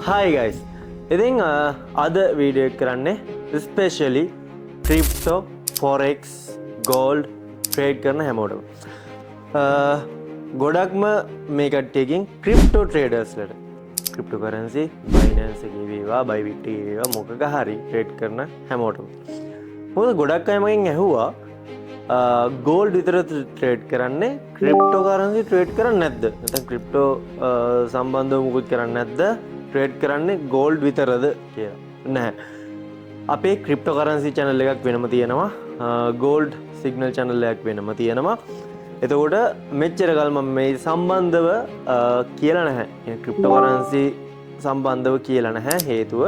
Hi guys. ඉතින් අද video එක කරන්නේ specially crypto forex gold trade කරන හැමෝටම. ගොඩක්ම මේ කට්ටියකින් ක්‍රිප්ටෝ ට්‍රේඩර්ස්ලට ක්‍රිප්ටෝ කරන්සි බයිනන්ස් එකේ වේවා බයිබිට් එකේ වේවා මොකක හරි ට්‍රේඩ් කරන හැමෝටම. මොකද ගොඩක් අය මගෙන් ඇහුවා ගෝල්ඩ් විතර ට්‍රේඩ් කරන්නේ ක්‍රිප්ටෝ කරන්සි ට්‍රේඩ් කරන්නේ නැද්ද? නැත්නම් ක්‍රිප්ටෝ සම්බන්ධව මොකුත් කරන්නේ නැද්ද? ට්‍රේඩ් කරන්නේ ගෝල්ඩ් විතරද කියලා. නැහැ. අපේ ක්‍රිප්ටෝ කරන්සි channel එකක් වෙනම තියෙනවා. ගෝල්ඩ් සිග්නල් channel එකක් වෙනම තියෙනවා. එතකොට මෙච්චර කල් මම මේ සම්බන්ධව කියලා නැහැ. ක්‍රිප්ටෝ කරන්සි සම්බන්ධව කියලා නැහැ. හේතුව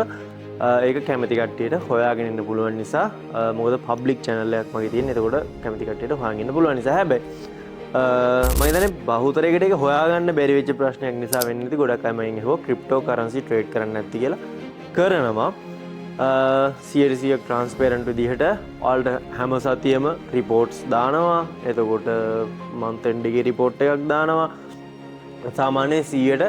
ඒක කැමති කට්ටියට හොයාගෙන ඉන්න පුළුවන් නිසා. මොකද පබ්ලික් channel එකක් මගේ තියෙන. එතකොට කැමති කට්ටියට හොයාගෙන ඉන්න පුළුවන් නිසා. හැබැයි මම හිතන්නේ බහුතරයකට ඒක හොයාගන්න බැරි වෙච්ච ප්‍රශ්නයක් නිසා වෙන්නේ නැති ගොඩක් අය මගෙන් අහුවා ක්‍රිප්ටෝ කරන්සි ට්‍රේඩ් කරන්න නැති කියලා. කරනවා 100% ට්‍රාන්ස්පරන්ට් විදිහට ඔයාලට හැම සතියෙම රිපෝට්ස් දානවා. එතකොට මන්ත් එන්ඩ් එකේ රිපෝට් එකක් දානවා. සාමාන්‍යයෙන් 75ට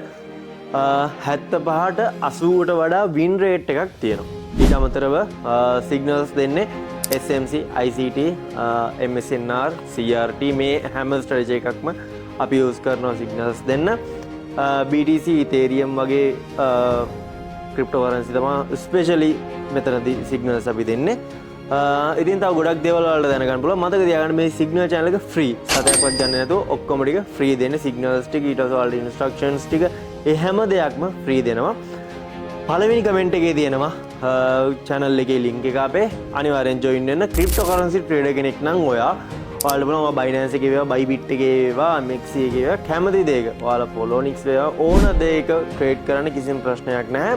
80ට වඩා වින් රේට් එකක් තියෙනවා. ඊට අමතරව සිග්නල්ස් දෙන්නේ SMC, ICT, MSNR, CRT මේ හැම ස්ට්‍රැටජි එකක්ම අපි යූස් කරනවා සිග්නල්ස් දෙන්න. BTC, Ethereum වගේ ක්‍රිප්ටෝ කරන්සි තමයි ස්පෙෂලි මෙතනදී සිග්නල්ස් අපි දෙන්නේ. ඉතින් තව ගොඩක් දේවල් වලට දැනගන්න පුළුවන්. මතක තියාගන්න මේ සිග්නල් channel එක ෆ්‍රී. සතයක්වත් ගන්න නැතුව ඔක්කොම ටික ෆ්‍රී දෙන්නේ. සිග්නල්ස් ටික ඊට පස්සේ වල ඉන්ස්ට්‍රක්ෂන්ස් ටික ඒ හැම දෙයක්ම ෆ්‍රී දෙනවා. පළවෙනි කමෙන්ට් එකේ තියෙනවා channel එකේ link එක අපේ අනිවාර්යෙන් join වෙන්න. ක්‍රිප්ටෝ කරන්සි ට්‍රේඩර් කෙනෙක් නම් ඔයාලට බලන්න Binance එකේ වේවා Bybit එකේ වේවා MXC එකේ වේවා කැමති දෙයක ඔයාලා Poloniex වේවා ඕන දෙයක ට්‍රේඩ් කරන්න කිසිම ප්‍රශ්නයක් නැහැ.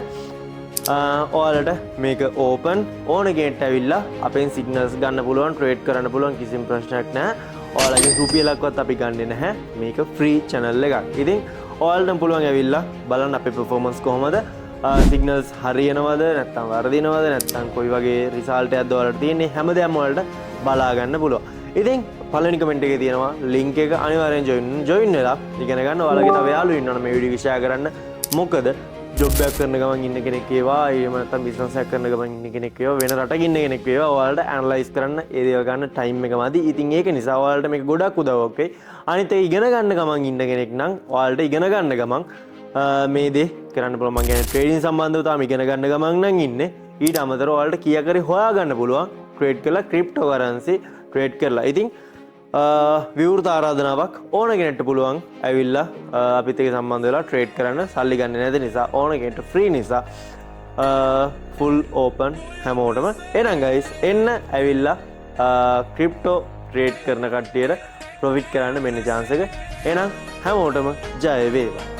ඔයාලට මේක ඕපන් ඕන කෙනෙක්ට ඇවිල්ලා අපෙන් සිග්නල්ස් ගන්න පුළුවන් ට්‍රේඩ් කරන්න පුළුවන් කිසිම ප්‍රශ්නයක් නැහැ. ඔයාලගේ රුපියලක්වත් අපි ගන්නෙ නැහැ. මේක ෆ්‍රී channel එකක්. ඉතින් ඔයාලට පුළුවන් ඇවිල්ලා බලන්න අපේ performance කොහොමද? සිග්නල්ස් හරියනවද නැත්නම් වර්ධිනවද නැත්නම් කොයි වගේ රිසල්ට් එකක්ද ඔයාලට තියෙන්නේ හැමදේම වලට බලා ගන්න පුළුවන්. ඉතින් පළවෙනි කමෙන්ට් එකේ තියෙනවා link එක අනිවාර්යෙන් join වෙලා ඉගෙන ගන්න. ඔයාලගේ තව යාළුවෝ ඉන්නවනේ මේ වීඩියෝ එක share කරන්න. මොකද ජොබ් එකක් කරන ගමන් ඉන්න කෙනෙක් වේවා එහෙම නැත්නම් බිස්නස් එකක් කරන ගමන් ඉන්න කෙනෙක් වේවා වෙන රටක ඉන්න කෙනෙක් වේවා ඔයාලට ඇනලයිස් කරන්න ඒ දේවල් ගන්න ටයිම් එක මදි. ඉතින් ඒක නිසා ඔයාලට මේක ගොඩක් උදව්වක් වෙයි. අනිත් ඒ ඉගෙන ගන්න ගමන් ඉන්න කෙනෙක් නම් ඔයාලට ඉගෙන ගන්න ගමන් මේ දේ කරන්න පුළුවන්. මම කියන්නේ ට්‍රේඩින් සම්බන්ධව තාම ඉගෙන ගන්න ගමන් නම් ඉන්නේ. ඊට අමතරව ඔයාලට කීයකරි හොයා ගන්න පුළුවන් ට්‍රේඩ් කරලා ක්‍රිප්ටෝ කරන්සි ට්‍රේඩ් කරලා. ඉතින් විවෘත ආරාධනාවක් ඕන කෙනෙක්ට පුළුවන් ඇවිල්ලා අපිත් එක්ක සම්බන්ධ වෙලා ට්‍රේඩ් කරන්න. සල්ලි ගන්න නැති නිසා ඕන කෙනෙක්ට ෆ්‍රී නිසා ෆුල් ඕපන් හැමෝටම. එහෙනම් ගයිස් එන්න ඇවිල්ලා ක්‍රිප්ටෝ ට්‍රේඩ් කරන කට්ටියට ප්‍රොෆිට් කරන්න මෙන්න chance එක. එහෙනම් හැමෝටම ජය වේවා.